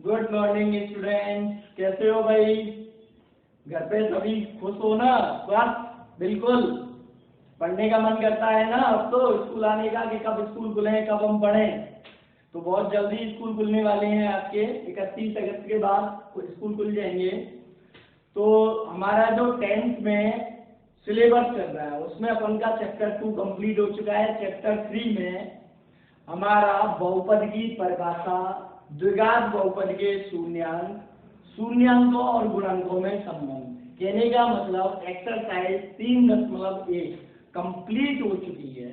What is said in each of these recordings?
Good morning students, कैसे हो भाई? घर पे सभी खुश हो ना? स्वस्थ बिल्कुल। पढ़ने का मन करता है ना अब तो स्कूल आने का कि कब स्कूल खुले, कब हम पढ़ें। तो बहुत जल्दी स्कूल खुलने वाले हैं आपके 31 अगस्त के बाद स्कूल खुल जाएंगे। तो हमारा जो 10th में सिलेबस चल रहा है उसमें अपन का चैप्टर 2 कंप्लीट हो चुका है। चैप्टर 3 में हमारा बहुपद की परिभाषा, द्विघात बहुपद के शून्यांक, शून्यांकों और गुणांकों में संबंध, कहने का मतलब एक्सरसाइज 3.1 कंप्लीट हो चुकी है।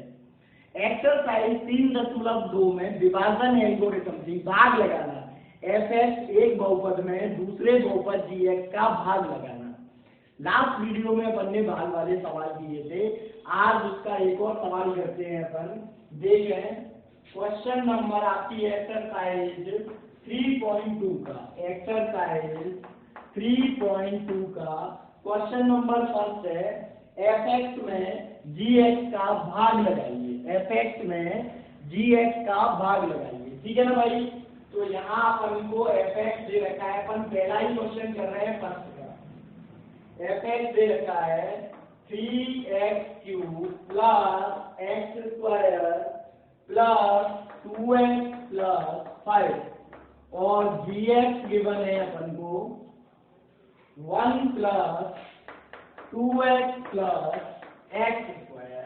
एक्सरसाइज 3.2 में विभाजन एल्गोरिथम थी, भाग लगाना। fx एक बहुपद में दूसरे बहुपद gx का भाग लगाना। लास्ट वीडियो में अपन ने भाग वाले सवाल किए थे, आज उसका एक और सवाल करते हैं अपन। देखें क्वेश्चन नंबर आपकी एक्सरसाइज 3.2 का, एक्सरसाइज 3.2 का क्वेश्चन नंबर फर्स्ट है, fx में gx का भाग लगाइए। fx में gx का भाग लगाइए, ठीक है ना भाई? तो यहाँ अपन को fx दे रखा है, अपन पहला ही क्वेश्चन कर रहे हैं फर्स्ट का। fx दे रखा है 3x³ plus x square plus 2x plus 5 और gx गिवन है अपन को 1 plus 2x plus x square.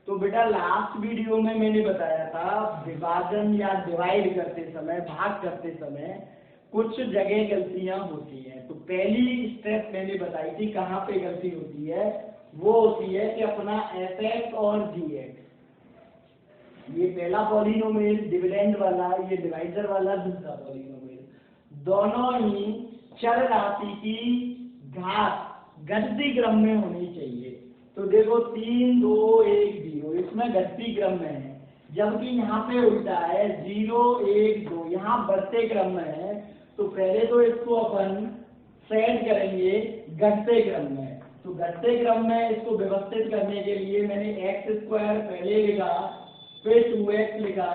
तो बेटा लास्ट वीडियो में मैंने बताया था विभाजन या डिवाइड करते समय, भाग करते समय कुछ जगह गलतियां होती हैं। तो पहली स्टेप मैंने बताई थी कहाँ पे गलती होती है, वो होती है कि अपना fx और gx, ये पहला पॉलिनोमियल डिविडेंड वाला, ये डिवाइजर वाला दूसरा पॉलिनोमियल, दोनों ही चर राशि की घात घटती क्रम में होनी चाहिए। तो देखो 3 2 1 0 इसमें घटती क्रम में है, जबकि यहाँ पे उल्टा है 0 1 2 यहाँ बढ़ते क्रम में है। तो पहले तो इसको अपन सेट करेंगे घटते क्रम में। तो घटते क्रम में इसको व्यवस्थित करने के लिए मैंने x स्क्वायर पहले लिखा, फिर 2x लिखा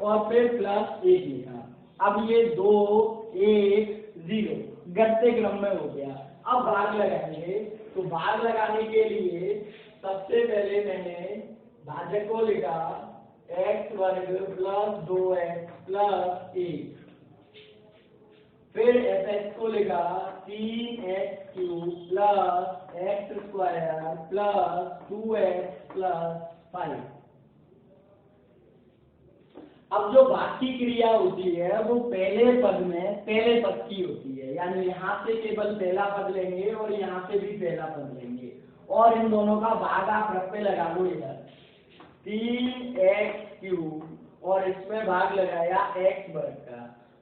और फिर प्लस 1 लिखा। अब ये 2 1 0 घटते क्रम में हो गया। अब भाग लगाएंगे, तो भाग लगाने के लिए सबसे पहले मैंने भाजक को लिखा x वर्ग प्लस 2x प्लस 1, फिर fx को लिखा 3x³ plus x square plus 2x plus 5। अब जो बाकी क्रिया होती है वो पहले पद में पहले पद की होती है, यानी यहाँ से केवल पहला पद लेंगे और यहाँ से भी पहला पद लेंगे और इन दोनों का भाग आप रफ पे लगा लो इधर 3x³ और इसमें भाग लगाया x वर्ग का।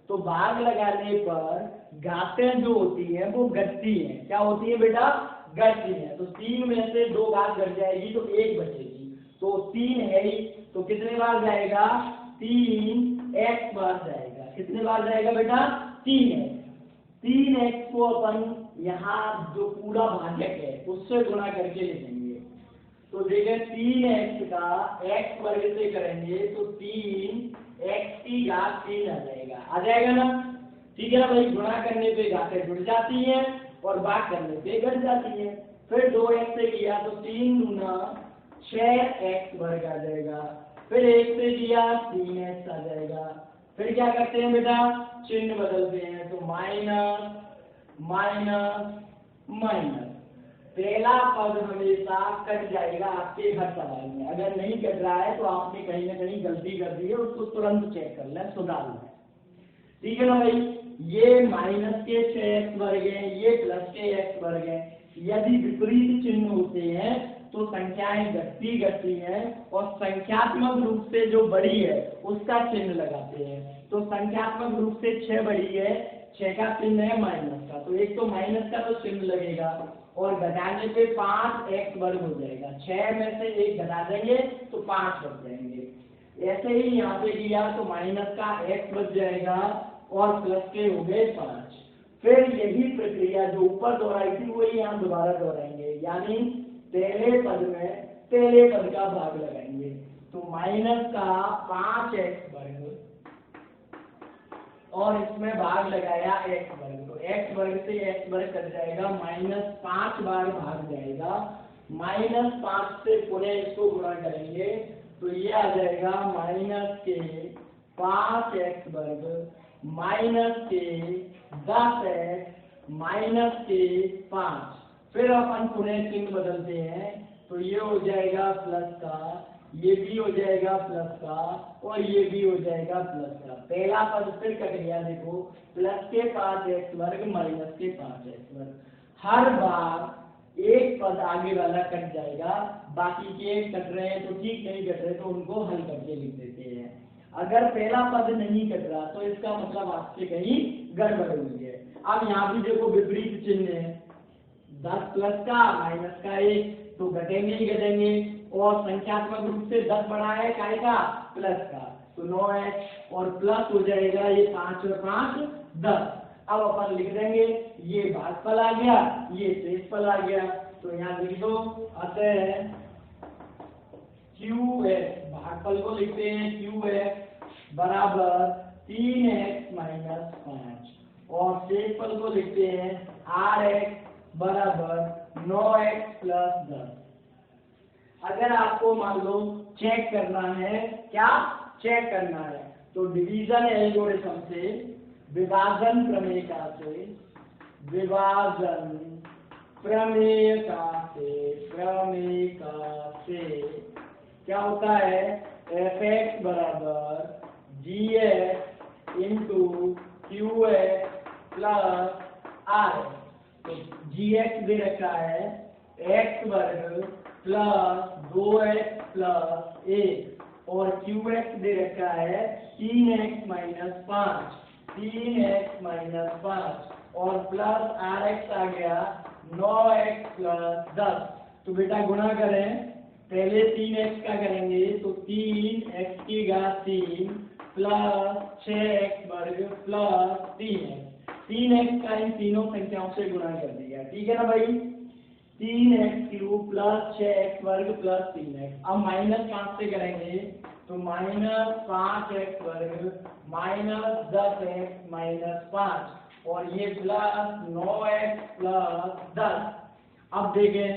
तो भाग लगाने पर घातें जो होती हैं वो घटती हैं। क्या होती है बेटा? घटती हैं। तो 3 में से 2 घात घट जाएगी तो 1 बचेगी। तो 3 है ही, तो कितने बार जाएगा? 3x बार जाएगा। कितने बार जाएगा बेटा? 3x। 3x को अपन यहाँ जो पूरा भाजक है उससे गुणा करके लिखेंगे। तो देखें 3x का x वर्ग से करेंगे तो 3x की घात 3 आ जाएगा। आ जाएगा ना? ठीक है ना भाई? गुणा करने पे घातें जुड़ जाती हैं और भाग करने पे घट जाती हैं। फिर 2x से किया तो 3 गुना 6x वर्ग आ जाएगा। फिर 1 से किया 3x आ जाएगा। फिर क्या करते हैं बेटा? चिन्ह बदलते हैं, तो माइनस माइनस माइनस। पहला पद हमेशा कट जाएगा आपके हर सवाल में। अगर नहीं कट रहा है तो आपने कहीं ना कहीं गलती कर दी है, उसको तुरंत चेक कर लें, सुधार लें। ठीक है ना भाई? ये माइनस के 6x वर्ग है, ये प्लस के x वर्ग है। यदि विपरीत चिन्ह होते हैं तो संख्याएं घटती हैं और संख्यात्मक रूप से जो बड़ी है उसका चिन्ह लगाते हैं। तो संख्यात्मक रूप से 6 बड़ी है, 6 का चिन्ह है माइनस का, तो एक तो माइनस का तो चिन्ह लगेगा और घटाने पे 5x वर्ग हो जाएगा। 6 में से 1 घटा देंगे तो 5 बच जाएंगे। ऐसे ही यहाँ पे किया तो माइनस का x बच जाएगा और प्लस के हो गए 5। फिर यही प्रक्रिया जो ऊपर दोहराई थी वही यहाँ दोबारा दोहराएंगे, यानी पहले पद में पहले पद का भाग लगाएंगे। तो माइनस का 5x वर्ग और इसमें भाग लगाया x वर्ग, तो x वर्ग से x वर्ग कट जाएगा, -5 बार भाग जाएगा, -5 से पुनः इसको गुणा करेंगे तो ये आ जाएगा -5x वर्ग -10x -5। फिर अपन पुनः चिन्ह बदलते हैं तो ये हो जाएगा प्लस का, ये भी हो जाएगा प्लस का, और ये भी हो जाएगा प्लस का। पहला पद फिर कट गया, देखो प्लस के 5x वर्ग माइनस के 5x वर्ग। हर बार एक पद आगे वाला कट जाएगा, बाकी के कट रहे हैं तो ठीक, नहीं कट रहे तो उनको हल करके लिख देते हैं। अगर पहला पद नहीं कट रहा तो इसका मतलब आपसे कहीं गड़बड़ हुई है। अब यहाँ भी देखो विपरीत चिन्ह है, 10 प्लस का माइनस का 1, तो घटेंगे ही घटेंगे, और संख्यात्मक रूप से 10 बड़ा है काय का, प्लस का, तो 9x और प्लस हो जाएगा ये 5 और 5 10। अब अपन लिख देंगे, ये भागफल आ गया, ये शेषफल आ गया, तो यहाँ लिख दो, अतः QX, भागफल को लिखते हैं QX बराबर 3x माइनस 5, और शेषफल को लिखते हैं RX बराबर 9x प्लस 10। अगर आपको मान लो चेक करना है, क्या चेक करना है, तो डिवीजन एल्गोरिथम से, विभाजन प्रमेयिका से, विभाजन प्रमेयिका से क्या होता है, fx बराबर gx into qx plus r। तो gx दे रखा है x वर्ग प्लस 2x प्लस 1, और qx दे रखा है 3x माइनस 5, 3x माइनस 5, और प्लस rx आ गया 9x प्लस 10। तो बेटा गुणा करें, पहले 3x का करेंगे तो 3x की घात 3 प्लस 6x वर्ग प्लस 3x, 3x का इन तीनों संख्याओं से गुणा कर दिया, ठीक है ना भाई, 3x क्यूब प्लस 6x वर्ग प्लस 3x। अब माइनस 5 से करेंगे तो -5x वर्ग माइनस 10x माइनस 5, और ये प्लस 9x प्लस 10। अब देखें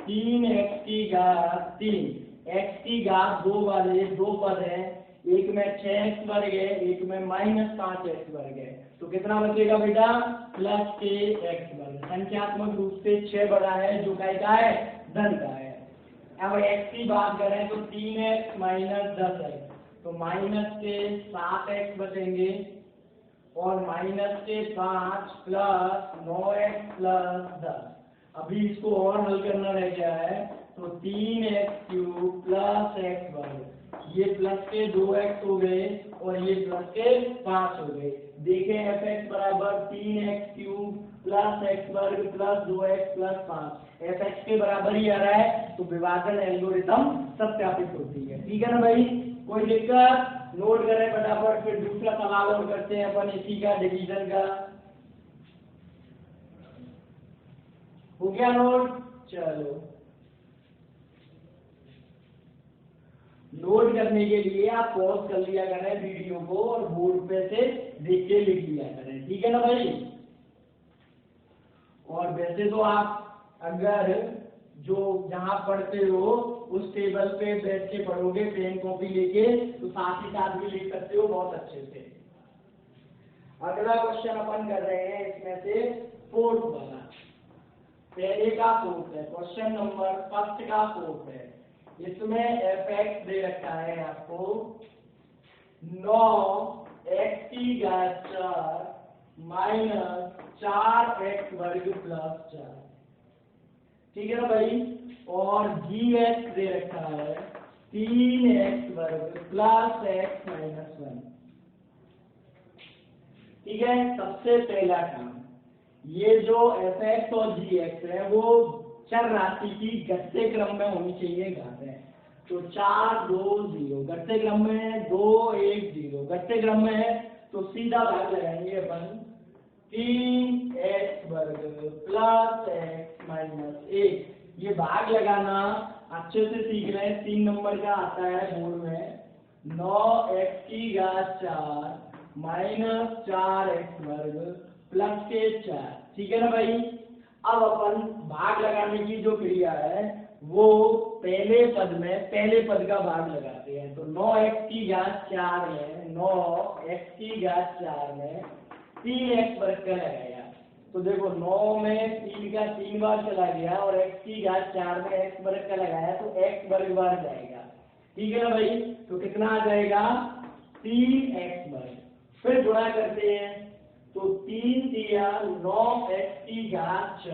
3x की घात 3, x की घात 2 वाले दो पद है, एक में 6x वर्ग है, एक में -5x वर्ग है, तो कितना बचेगा बेटा, प्लस के x वर्ग। संख्यात्मक रूप से 6 बड़ा है, जो काय का है, धन का है। अब x की बात करें तो 3x माइनस 10x, तो माइनस के 7x बचेंगे, और माइनस के 5 प्लस 9x प्लस 10। अभी इसको और हल करना रह गया है, तो 3x क्यूब प्लस x वर्ग, ये प्लस के 2x हो गए, और ये प्लस के 5 हो गए। देखें fx बराबर 3x क्यूब प्लस x वर्ग प्लस 2x प्लस 5, fx के बराबर ही आ रहा है, तो विभाजन एल्गोरिथम सत्यापित होती है, ठीक है ना भाई। कोई दिक्कत, नोट करें फटाफट, फिर दूसरा सवाल और करते हैं अपन इसी का, डिवीजन का। हो गया नोट, चलो नोट करने के लिए आप पॉज कर लिया करें वीडियो को, और बोर्ड पे से देख के लिख लिया करें, ठीक है ना भाई। और वैसे तो आप अगर जो जहां पढ़ते हो उस टेबल पे बैठ के पढ़ोगे पेन कॉपी लेके, तो साथ ही साथ भी लिख सकते हो बहुत अच्छे से। अगला क्वेश्चन अपन कर रहे हैं इसमें से फोर्थ वाला, पहले का फोर्थ है, क्वेश्चन नंबर फर्स्ट का फोर्थ है। इसमें fx दे रखा है आपको 9x की घात 4 माइनस 4x वर्ग प्लस 4, ठीक है ना भाई, और gx दे रखा है 3x वर्ग प्लस x माइनस 1, ठीक है। सबसे पहला काम, ये जो fx और gx है वो चर राशि की घटते क्रम में होनी चाहिए घातें, तो 4 2 0 घटते क्रम में, 2 1 0 घटते क्रम में है, तो सीधा भाग लगाएंगे अपन 3x वर्ग प्लस x माइनस 1। ये भाग लगाना अच्छे से सीख रहे हैं, 3 नंबर का आता है बोर्ड में, 9x की घात 4 -4x² प्लस के 4। ठीक है ना भाई। अब अपन भाग लगाने की जो क्रिया है वो पहले पद का भाग लगाते हैं। तो 9x⁴ में 9x⁴ में 3x² का लगाया। तो देखो 9 में 3 का 3 बार चला गया और x⁴ में x² का लगाया तो x² बार जाएगा। ठीक है ना भाई। तो कितना आ जाएगा 3x²। फिर गुणा करते हैं तो 3 × 9x⁴।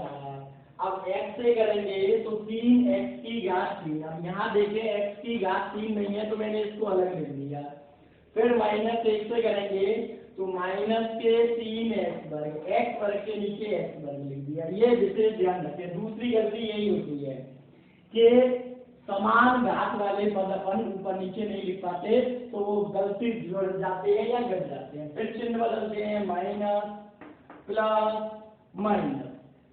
अब x से करेंगे तो 3x⁴। अब यहाँ देखें x⁴ नहीं है तो मैंने इसको अलग लिख दिया। फिर -1 से करेंगे तो -3x²। x² के नीचे x² लिख दिया। ये विशेष ध्यान रखें। दूसरी गलती यही होती है कि समान घात वाले पद अपन ऊपर नीचे नहीं लिख पाते तो वो गलती जुड़ जाते हैं या घट जाते हैं। फिर चिन्ह बदलते हैं माइनस प्लस माइनस।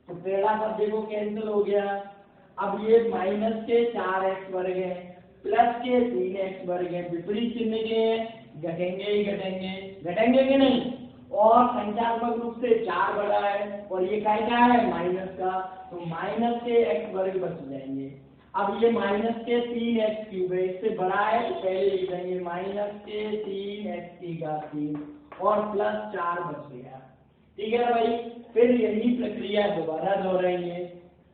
तो पहला पद देखो कैंसिल हो गया। अब ये -4x² है प्लस के 3x² है। विपरीत चिन्ह के घटेंगे ही घटेंगे कि नहीं। और संख्यात्मक रूप से 4 बड़ा है और ये क्या है माइनस का। तो माइनस के x² बच जाएंगे। अब ये -3x³ है इससे बड़ा है तो पहले लिख देंगे -3x³ और प्लस 4 बच गया। ठीक है ना भाई। फिर यही प्रक्रिया दोबारा दोहराएंगे।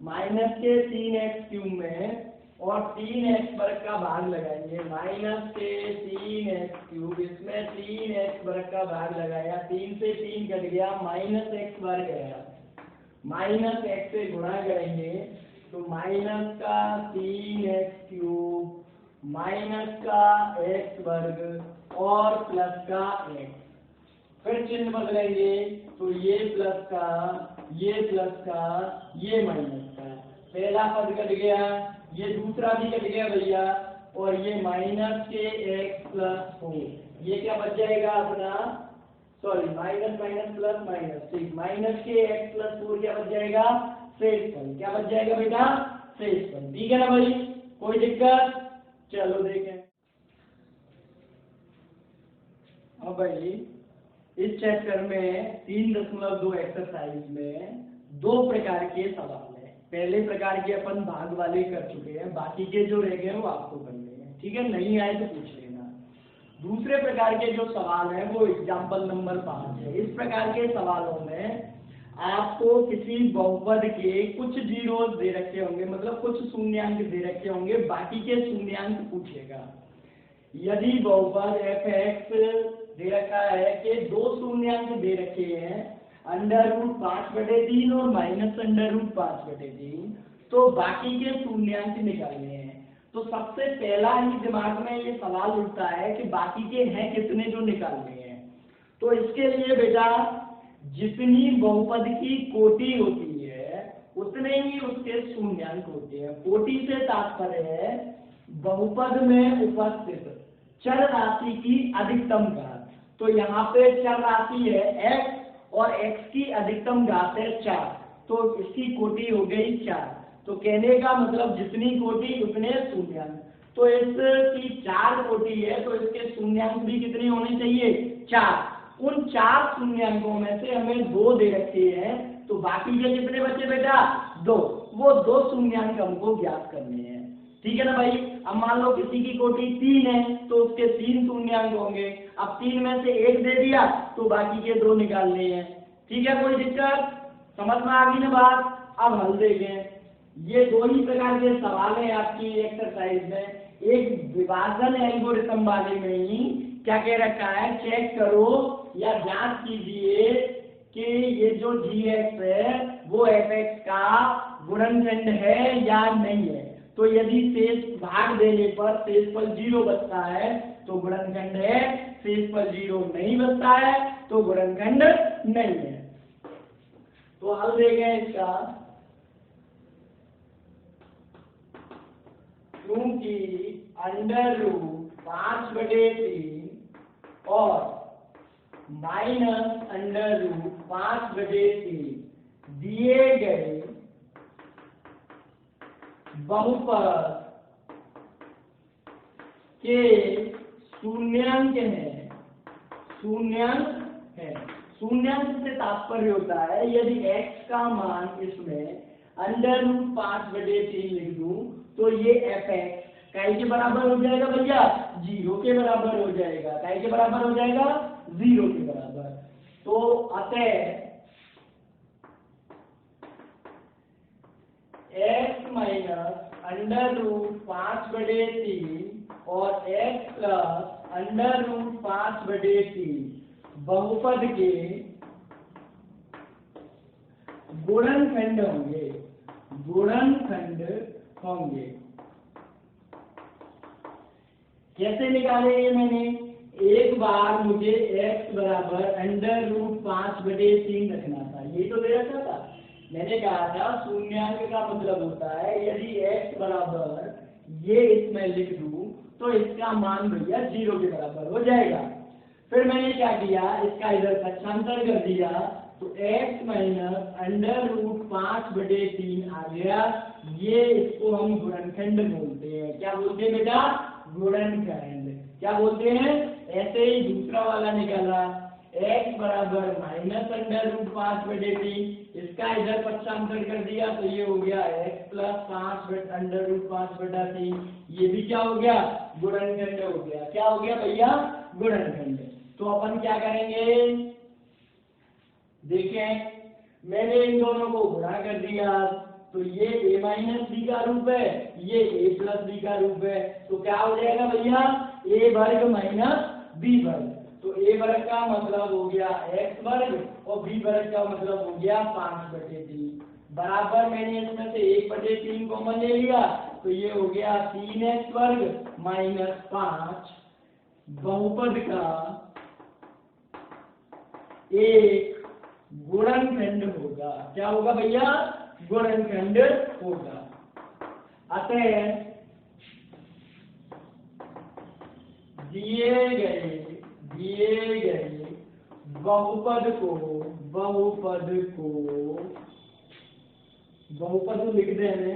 -3x³ में और 3x² का भाग लगाएंगे। -3x³ इसमें 3x² का भाग लगाया। 3 से 3 कट गया -x² गया। -x से गुणा करेंगे तो -3x³ -x² और प्लस का x। फिर चिन्ह बदलेंगे तो ये प्लस का ये माइनस का। पहला पद कट गया ये दूसरा भी कट गया भैया और ये -x+4। ये क्या बच जाएगा अपना सॉरी माइनस प्लस माइनस। ठीक -x+4 क्या बच जाएगा शेषफल। क्या बच जाएगा बेटा शेषफल। ठीक है ना भाई। कोई दिक्कत। चलो देखें। अब भाई इस चैप्टर में 3.2 एक्सरसाइज में 2 प्रकार के सवाल हैं। पहले प्रकार के अपन भाग वाले कर चुके हैं। बाकी के जो रह गए वो आपको करने हैं। ठीक है। नहीं आए तो पूछ लेना। दूसरे प्रकार के जो सवाल हैं वो एग्जाम्पल नंबर 5 है। इस प्रकार के सवालों में आपको किसी बहुपद के कुछ जीरो दे रखे होंगे मतलब कुछ शून्यांक दे रखे होंगे। बाकी के शून्यांक पूछेगा। यदि बहुपद f(x) दे रखा है कि 2 शून्यांक दे रखे हैं √5/3 और -√5/3 तो बाकी के शून्यांक निकालने हैं। तो सबसे पहला ही दिमाग में ये सवाल उठता है कि बाकी के हैं कितने जो निकालने हैं। तो इसके लिए बेटा जितनी बहुपद की कोटि होती है उतने ही उसके शून्यांक होते हैं। कोटि से तात्पर्य है बहुपद में उपस्थित चर राशि की अधिकतम घात। तो यहाँ पे चर राशि है x और x की अधिकतम घात है 4 तो इसकी कोटि हो गई 4। तो कहने का मतलब जितनी कोटि उतने शून्यांक। तो इसकी 4 कोटि है तो इसके शून्यांक भी कितने होने चाहिए 4। उन 4 शून्यांकों में से हमें 2 दे रखे हैं तो बाकी के कितने बचे बेटा 2। वो 2 शून्यांक हमको ज्ञात करने हैं। ठीक है ना भाई। अब मान लो किसी की कोटि 3 है तो उसके 3 शून्यांक होंगे। अब 3 में से 1 दे दिया तो बाकी के 2 निकालने हैं। ठीक है। कोई दिक्कत समझ में आ गई ना बात। अब हल देखें। ये 2 ही प्रकार के सवाल हैं आपकी एक्सरसाइज में। एक विभाजन एल्गोरिथम वाले में ही क्या कह रखा है चेक करो या जांच कीजिए कि ये जो gx है वो fx का गुणनखंड है या नहीं है। तो यदि शेष भाग देने पर शेषफल 0 बचता है तो गुणनखंड है। शेषफल 0 नहीं बचता है तो गुणनखंड नहीं है। तो हल देखें इसका। क्योंकि √5/3 और -√5/3 दिए गए बहुपद के शून्यांक हैं शून्यांक है। शून्यांक से तात्पर्य होता है यदि x का मान इसमें √5/3 लिख दूं तो ये fx काय के बराबर हो जाएगा भैया, 0 के बराबर हो जाएगा। काय के बराबर हो जाएगा, 0 के बराबर। तो अतः x माइनस √5/3 और x प्लस √5/3 बहुपद के गुणनखंड होंगे, गुणनखंड होंगे। कैसे निकालेंगे? मैंने एक बार मुझे x बराबर √5/3 रखना था, ये तो दे रखा था। मैंने कहा था शून्यांक का मतलब होता है यदि x बराबर ये इसमें लिख दूं तो इसका मान भैया 0 के बराबर हो जाएगा। फिर मैंने क्या किया, इसका इधर पक्षांतर कर दिया तो x माइनस √5/3 आ गया। ये इसको हम गुणनखंड बोलते हैं। क्या बोलते हैं बेटा? गुणनखंड। क्या बोलते हैं? ऐसे ही दूसरा वाला निकाला, x बराबर माइनस √5/3, इसका इधर पक्षांतर कर दिया तो ये हो गया x प्लस √5/3। ये भी क्या हो गया? गुणनखंड हो गया। क्या हो गया भैया? गुणनखंड। तो अपन क्या करेंगे, देखें, मैंने इन दोनों को गुणा कर दिया तो ये a माइनस बी का रूप है, ये a प्लस बी का रूप है। तो क्या हो जाएगा भैया? a वर्ग माइनस b वर्ग। तो a वर्ग का मतलब हो गया x वर्ग और b वर्ग का मतलब हो गया 5/3 बराबर। मैंने इसमें से 1/3 कॉमन ले लिया तो ये हो गया 3x वर्ग माइनस 5 बहुपद का एक गुणनखंड होगा। क्या होगा भैया? गुणनखंड होगा। अतः दिए गए बहुपद को लिख देने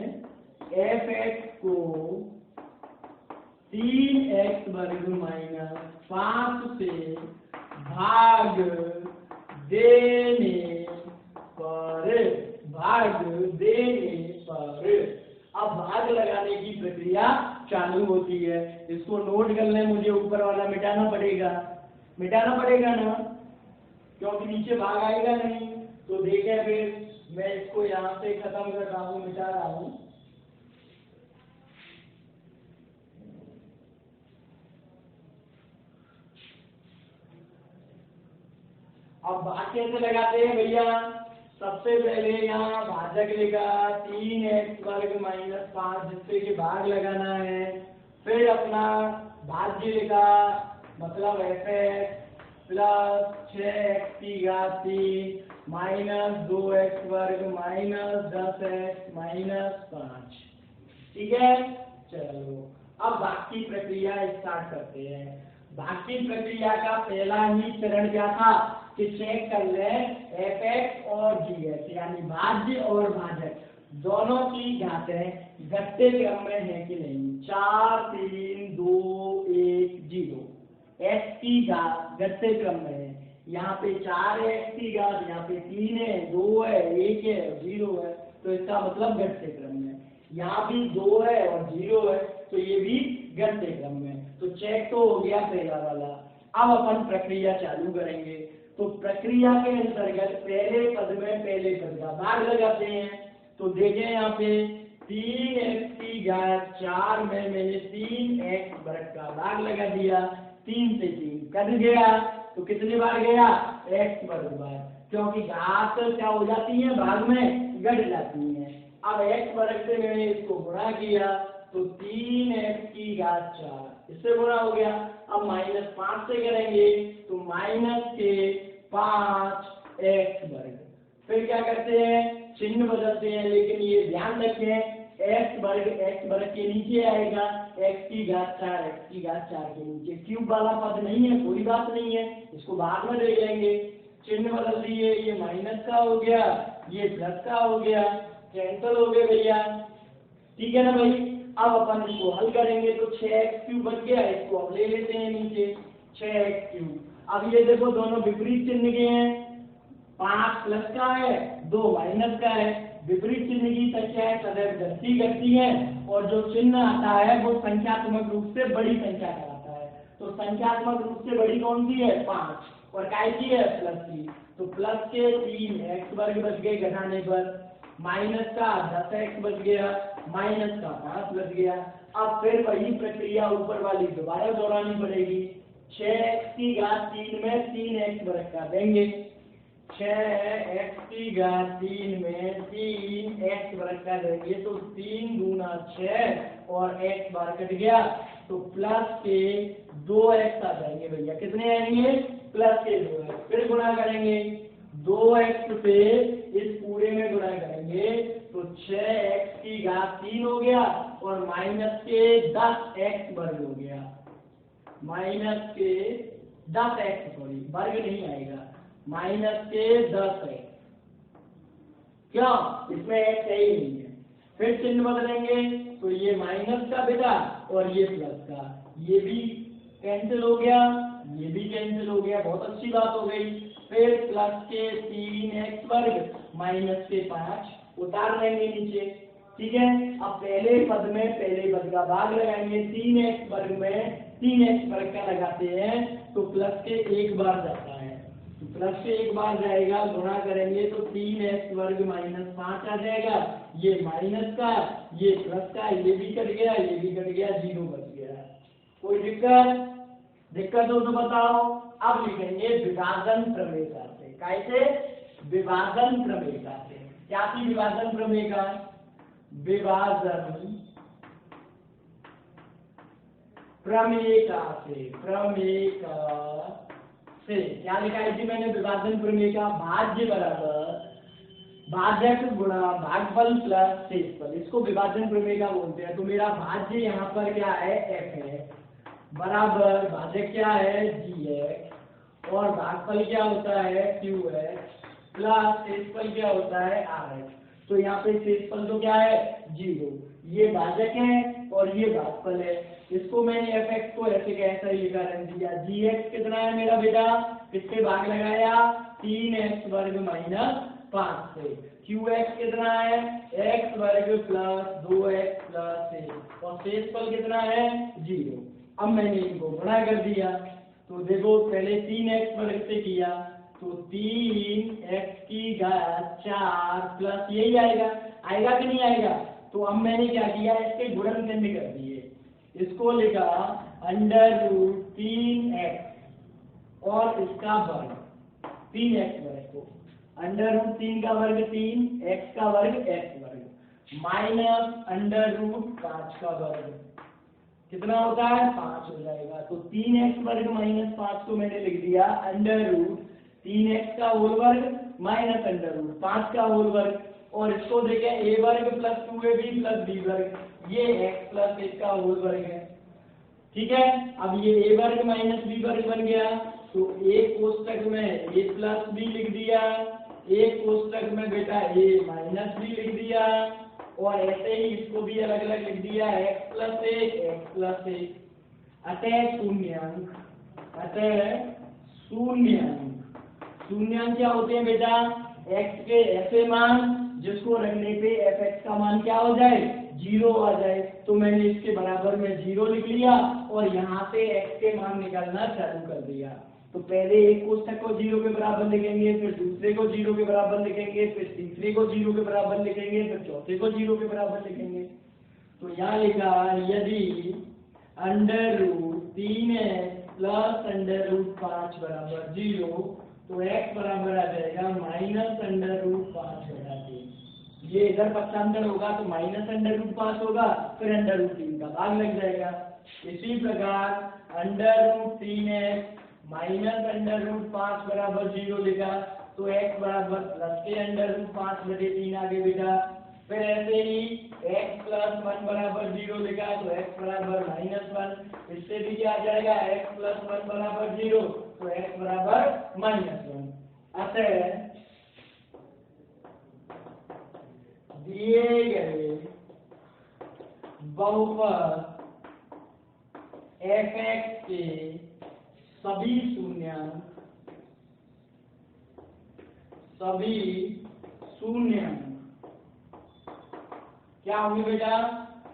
fx को 3x वर्ग माइनस 5 से भाग देने पर अब भाग लगाने की प्रक्रिया चालू होती है। इसको नोट कर लें, मुझे ऊपर वाला मिटाना पड़ेगा ना, क्योंकि नीचे भाग आएगा नहीं। तो देखें, फिर मैं इसको यहाँ से खत्म कर रहा हूँ, मिटा रहा हूँ। अब भाग कैसे लगाते हैं भैया? सबसे पहले यहाँ भाजक लिखा 3x वर्ग माइनस 5 जिससे कि भाग लगाना है। फिर अपना भाज्य लिखा, मतलब fx प्लस 6x की घात 3 माइनस 2x वर्ग माइनस 10x माइनस 5। ठीक है, चलो अब भाग की प्रक्रिया स्टार्ट करते हैं। भाग की प्रक्रिया का पहला ही चरण क्या था कि चेक कर ले fx और gx यानी भाज्य और भाजक दोनों की घातें घटते क्रम में है कि नहीं। 4 3 2 1 0 x की घात घटते क्रम में है। यहाँ पे 4 है x की घात, यहाँ पे 3 है, 2 है, 1 है, 0 है, तो इसका मतलब घटते क्रम में। यहाँ भी 2 है और 0 है तो ये भी घटते क्रम में। तो चेक तो हो गया पहला वाला। अब अपन प्रक्रिया चालू करेंगे। तो प्रक्रिया के अंतर्गत पहले पद में पहले पद का भाग लगाते हैं। तो देखें यहाँ पे 3x की घात 4 में मैंने 3x वर्ग का भाग लगा दिया। 3 से 3 कट गया तो कितने बार गया? x वर्ग बार, क्योंकि घात क्या हो जाती है? भाग में घट जाती है। अब x वर्ग से मैंने इसको गुणा किया तो 3x की घात 4 इससे गुणा हो गया। अब माइनस 5 से करेंगे तो माइनस के 5x वर्ग। फिर क्या करते हैं? चिन्ह बदलते हैं, लेकिन ये ध्यान रखें x वर्ग के नीचे आएगा, x की घात 4 के नीचे। क्यूब वाला पद नहीं है, कोई बात नहीं है, इसको बाद में देख लेंगे। चिन्ह बदल दिए, ये माइनस का हो गया, ये प्लस का हो गया, कैंसिल हो गए भैया। ठीक है ना भाई? अब अपन इसको हल करेंगे तो 6x³ बच गया। इसको अब ले लेते हैं नीचे 6x³। अब ये देखो दोनों विपरीत चिन्ह के हैं, 5 प्लस का है, 2 माइनस का है। विपरीत चिन्ह की संख्याएं सदैव घटती घटती है, और जो चिन्ह आता है वो संख्यात्मक रूप से बड़ी संख्या का आता है। तो संख्यात्मक रूप से बड़ी कौन सी है? 5, और काय की है? प्लस की। तो प्लस के 3 एक्स वर्ग बच गए घटाने पर, माइनस का 10x बच गया, माइनस का 5 बच गया। अब फिर वही प्रक्रिया ऊपर वाली दोबारा दोहरानी पड़ेगी। 6x की घात 3 में 3x वर्ग का देंगे, 6x की घात 3 में 3x वर्ग का देंगे, तो 3 दूना 6 और x बार कट गया, तो प्लस के 2x आ जाएंगे भैया। कितने आएंगे? प्लस के 2x। फिर गुणा करेंगे 2x से इस पूरे में गुणा करेंगे, तो 6x की घात 3 हो गया, और माइनस के 10x वर्ग हो गया, माइनस के 10x, सॉरी वर्ग नहीं आएगा, माइनस के 10x। क्यों? इसमें x है ही नहीं है। फिर चिन्ह बदलेंगे, तो ये माइनस का बेटा और ये प्लस का, ये भी कैंसिल हो गया, ये भी कैंसिल हो गया, बहुत अच्छी बात हो गई। फिर प्लस के 3x वर्ग माइनस के 5 उतार लेंगे नीचे, ठीक है। अब पहले पद में पहले पद का भाग लगाएंगे, 3x वर्ग में 3x वर्ग का लगाते हैं, तो प्लस के 1 बार जाता है, तो प्लस से 1 बार जाएगा, गुणा करेंगे तो 3x वर्ग माइनस 5 आ जाएगा, ये माइनस का, ये प्लस का, ये भी कट गया, ये भी कट गया, 0 बच गया। कोई दिक्कत हो तो बताओ। अब लिखेंगे विभाजन प्रमेय से। कैसे? विभाजन प्रमेय से। क्या थी विभाजन प्रमेय का? विभाजन प्रमेय से क्या लिखाई थी मैंने? विभाजन प्रमेय का भाज्य बराबर भाजक गुणा भागफल प्लस शेषफल, इसको विभाजन प्रमेय का बोलते हैं। तो मेरा भाज्य यहाँ पर क्या है? f है, बराबर भाजक क्या है? gx, और भागफल क्या होता है? qx, प्लस शेषफल क्या होता है? rx। तो यहाँ पे शेषफल तो क्या है? 0। ये भाजक है और ये भागफल है। इसको मैंने fx को ऐसे कैसा ही लिखा रख दिया। gx कितना है मेरा बेटा? किससे भाग लगाया? 3x वर्ग माइनस 5 से। qx कितना है? x वर्ग प्लस 2x प्लस 1, और शेषफल कितना है? 0। अब मैंने इनको गुणा कर दिया, तो देखो पहले 3x वर्ग से किया, तो 3x की घात 4 प्लस यही आएगा, आएगा कि नहीं आएगा? तो अब मैंने क्या किया? इसके गुणनखंड कर दिए, इसको लिखा अंडर रूट 3x और इसका वर्ग 3x वर्ग को, अंडर रूट 3 का वर्ग 3, x का वर्ग x वर्ग, माइनस अंडर रूट 5 का वर्ग, कितना होता है? 5 हो जाएगा। तो 3x वर्ग माइनस 5 को मैंने लिख दिया अंडर रूट 3x का होल वर्ग माइनस अंडर रूट 5 का होल वर्ग, और इसको देखें a वर्ग प्लस 2ab प्लस b वर्ग, ये x प्लस 1 का होल वर्ग है, ठीक है। अब ये a वर्ग माइनस b वर्ग बन गया, तो एक कोष्टक में a प्लस b लिख दिया, एक कोष्टक में बेटा a माइनस b लिख दिया, और ऐसे ही इसको भी अलग अलग लिख दिया, x प्लस 1 x प्लस 1। अतः शून्यांक, शून्यांक क्या होते हैं बेटा? x के ऐसे मान जिसको रखने पे fx का मान क्या हो जाए? 0 आ जाए। तो मैंने इसके बराबर में 0 लिख लिया, और यहाँ से x के मान निकालना चालू कर दिया। तो पहले एक कोष्टक को 0 के बराबर लिखेंगे, फिर दूसरे को 0 के बराबर लिखेंगे, फिर तीसरे को 0 के बराबर लिखेंगे, फिर चौथे को 0 के बराबर लिखेंगे। तो यहाँ लिखा यदि under root 3x plus under root 5 बराबर 0, तो x बराबर आ जाएगा माइनस अंडर रूट 5 बटा 3। ये इधर पक्षांतर होगा तो माइनस अंडर रूट 5 होगा, फिर अंडर रूट 3 का भाग लग जाएगा। इसी प्रकार under root 3x minus under root 5 बराबर 0 लिखा, तो x बराबर प्लस के अंडर रूट 5 बटे 3 आगे बेटा। फिर ऐसे ही x प्लस 1 बराबर 0 लिखा, तो x बराबर माइनस 1, इससे भी क्या आ जाएगा? x प्लस 1 बराबर 0, तो x बराबर माइनस 1। अतः दिए गए बहुपद fx के सभी शून्य क्या होंगे बेटा,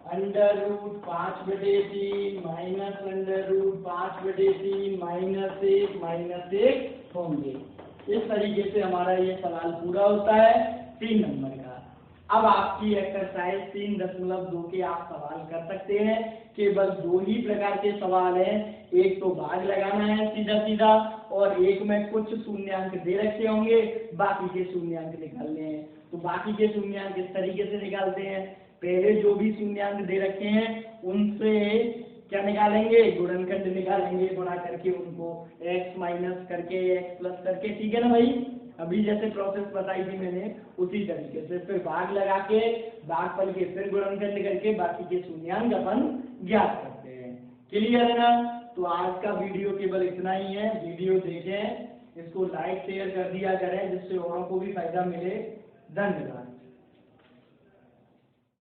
√5/3 माइनस √5/3 -1 होंगे। इस तरीके से हमारा ये सवाल पूरा होता है 3 नंबर का। अब आपकी एक्सरसाइज 3.2 के आप सवाल कर सकते हैं। केवल 2 ही प्रकार के सवाल हैं, एक तो भाग लगाना है सीधा सीधा, और एक में कुछ शून्यांक दे रखे होंगे, बाकी के शून्यांक निकालने हैं। तो बाकी के शून्यांक इस तरीके से निकालते हैं, पहले जो भी शून्यांक दे रखे हैं उनसे क्या निकालेंगे, गुणनखंड निकालेंगे, गुणा करके उनको x माइनस करके x प्लस करके, ठीक है ना भाई। अभी जैसे प्रोसेस बताई थी मैंने उसी तरीके से फिर भाग लगा के भागफल के फिर गुणनखंड करके बाकी के शून्यांक अपन ज्ञात करते हैं। क्लियर है ना। तो आज का वीडियो केवल इतना ही है। वीडियो देखें, इसको लाइक शेयर कर दिया करें जिससे औरों को भी फायदा मिले। धन्यवाद।